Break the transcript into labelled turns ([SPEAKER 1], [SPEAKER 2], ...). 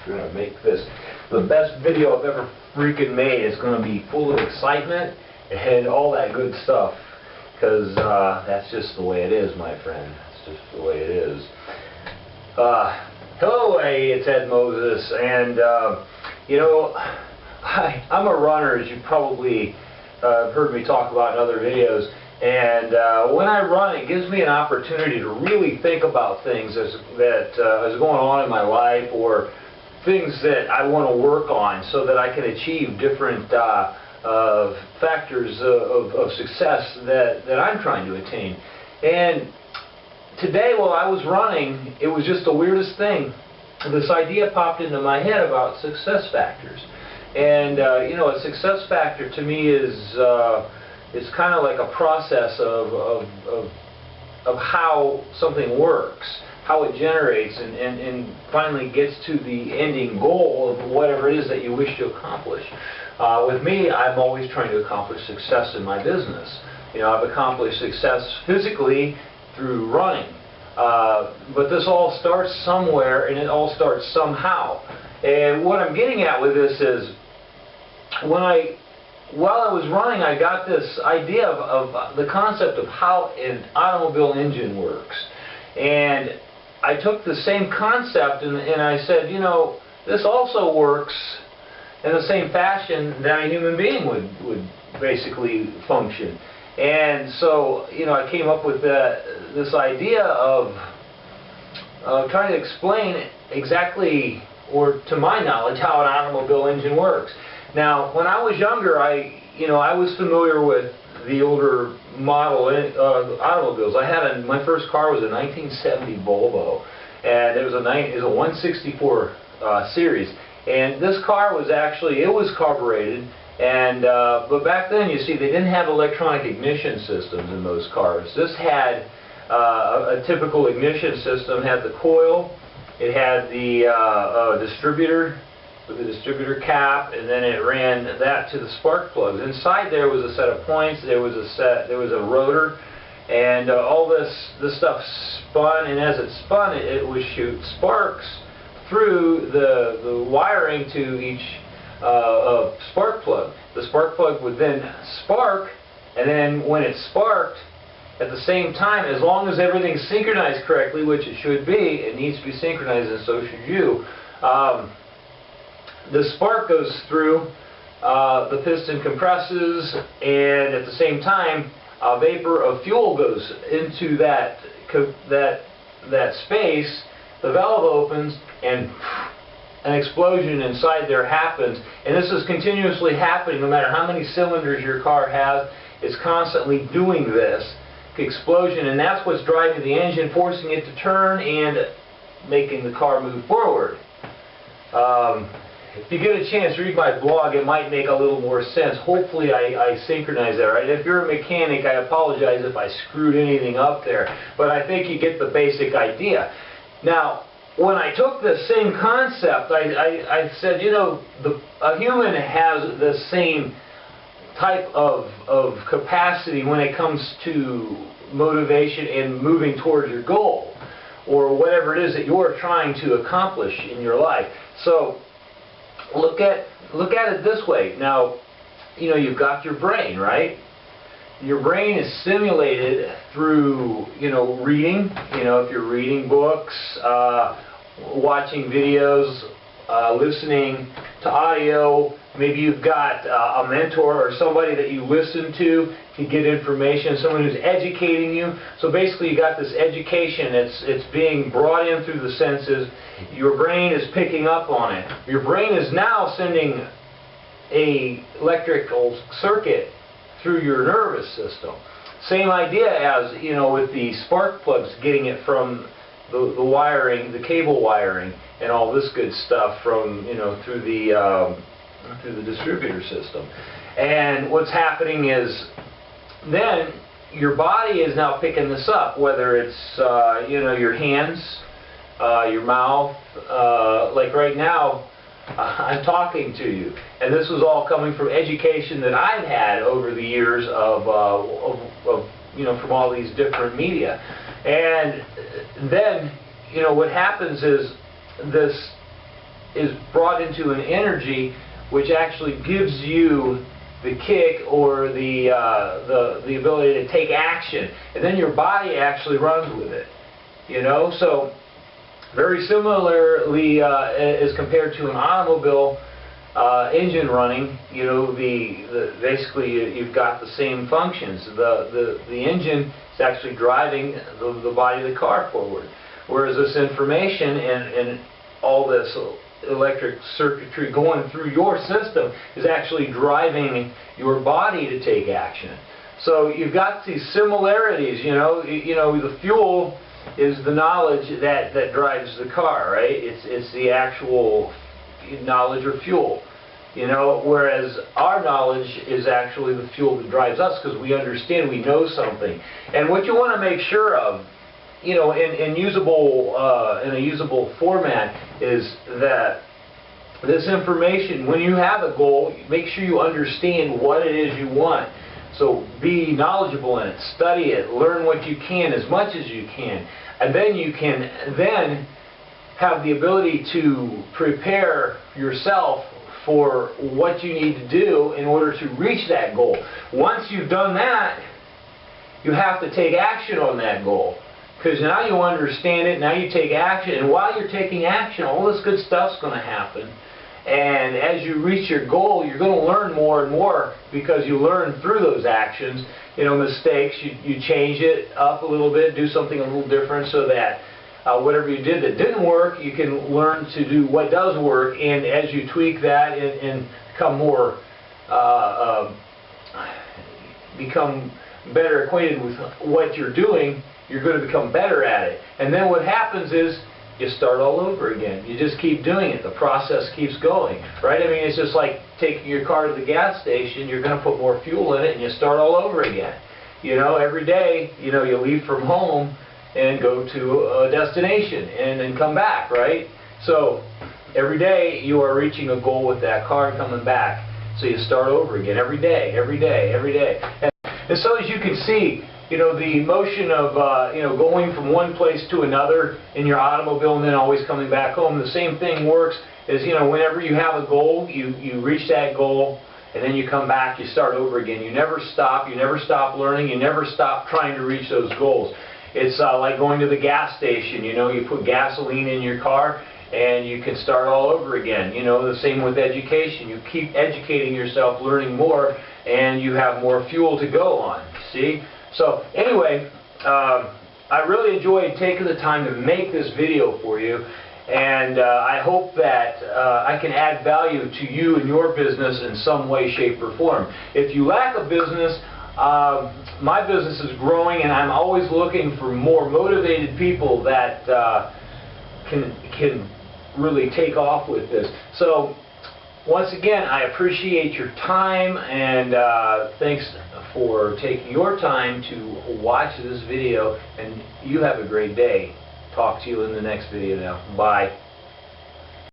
[SPEAKER 1] We're going to make this the best video I've ever freaking made. It's going to be full of excitement and all that good stuff, because that's just the way it is, my friend. That's just the way it is. Hello, hey, it's Ed Moses, and you know, I'm a runner, as you probably heard me talk about in other videos. And when I run, it gives me an opportunity to really think about things that is going on in my life, or things that I want to work on, so that I can achieve different factors of success that I'm trying to attain. And today, while I was running, it was just the weirdest thing. This idea popped into my head about success factors. And you know, a success factor to me is it's kind of like a process of how something works, how it generates, and finally gets to the ending goal of whatever it is that you wish to accomplish. With me, I'm always trying to accomplish success in my business. You know, I've accomplished success physically through running. But this all starts somewhere, and it all starts somehow. And what I'm getting at with this is, while I was running, I got this idea of the concept of how an automobile engine works. And I took the same concept and I said, you know, this also works in the same fashion that a human being would basically function. And so, you know, I came up with this idea of trying to explain exactly, or to my knowledge, how an automobile engine works. Now, when I was younger, I was familiar with the older model automobiles. My first car was a 1970 Volvo, and it was a 164 series. And this car was actually, it was carbureted, and but back then, you see, they didn't have electronic ignition systems in those cars. This had a typical ignition system. Had the coil, it had the distributor with the distributor cap, and then it ran that to the spark plugs. Inside there was a set of points. There was a rotor, and all this stuff spun. And as it spun, it would shoot sparks through the wiring to each spark plug. The spark plug would then spark, and then when it sparked, at the same time, as long as everything's synchronized correctly, which it should be, it needs to be synchronized, and so should you. The spark goes through, the piston compresses, and at the same time, a vapor of fuel goes into that space. The valve opens, and an explosion inside there happens. And this is continuously happening, no matter how many cylinders your car has. It's constantly doing this explosion, and that's what's driving the engine, forcing it to turn and making the car move forward. If you get a chance to read my blog, it might make a little more sense. Hopefully I synchronize that right. If you're a mechanic, I apologize if I screwed anything up there, but I think you get the basic idea. Now, when I took the same concept, I said, you know, a human has the same type of capacity when it comes to motivation and moving towards your goal, or whatever it is that you're trying to accomplish in your life. So look at it this way. Now, you know, you've got your brain, right? Your brain is stimulated through, you know, reading. You know, if you're reading books, watching videos, listening to audio. Maybe you've got a mentor or somebody that you listen to get information, someone who's educating you. So basically, you got this education. It's being brought in through the senses. Your brain is picking up on it. Your brain is now sending a electrical circuit through your nervous system. Same idea as, you know, with the spark plugs, getting it from the wiring, the cable wiring, and all this good stuff from, you know, through the distributor system. And what's happening is, then your body is now picking this up, whether it's you know, your hands, your mouth. Like right now, I'm talking to you, and this was all coming from education that I've had over the years of you know, from all these different media. And then, you know, what happens is this is brought into an energy which actually gives you the kick or the ability to take action, and then your body actually runs with it. You know, so very similarly as compared to an automobile engine running, you know, basically you've got the same functions. The engine is actually driving the body of the car forward, whereas this information and all this electric circuitry going through your system is actually driving your body to take action. So you've got these similarities. You know, the fuel is the knowledge that drives the car, right? It's the actual knowledge or fuel. You know, whereas our knowledge is actually the fuel that drives us, because we understand, we know something. And what you want to make sure of, you know, in a usable format, is that this information, when you have a goal, make sure you understand what it is you want. So be knowledgeable in it, study it, learn what you can, as much as you can, and then you can then have the ability to prepare yourself for what you need to do in order to reach that goal. Once you've done that, you have to take action on that goal, because now you understand it, now you take action, and while you're taking action, all this good stuff's going to happen. And as you reach your goal, you're going to learn more and more, because you learn through those actions. You know, mistakes, you change it up a little bit, do something a little different, so that whatever you did that didn't work, you can learn to do what does work. And as you tweak that and become more, become better acquainted with what you're doing, you're going to become better at it. And then what happens is, you start all over again. You just keep doing it. The process keeps going, right? I mean, it's just like taking your car to the gas station. You're going to put more fuel in it, and you start all over again. You know, every day, you know, you leave from home and go to a destination and then come back, right? So every day you are reaching a goal with that car and coming back. So you start over again every day, every day, every day. And so as you can see, you know, the motion of, you know, going from one place to another in your automobile and then always coming back home, the same thing works. Is, you know, whenever you have a goal, you reach that goal, and then you come back, you start over again. You never stop learning, you never stop trying to reach those goals. It's like going to the gas station. You know, you put gasoline in your car, and you can start all over again. You know, the same with education. You keep educating yourself, learning more, and you have more fuel to go on. See? So anyway, I really enjoyed taking the time to make this video for you, and I hope that I can add value to you and your business in some way, shape, or form. If you lack a business, my business is growing, and I'm always looking for more motivated people that can really take off with this. So once again, I appreciate your time, and thanks for taking your time to watch this video, and you have a great day. Talk to you in the next video now. Bye.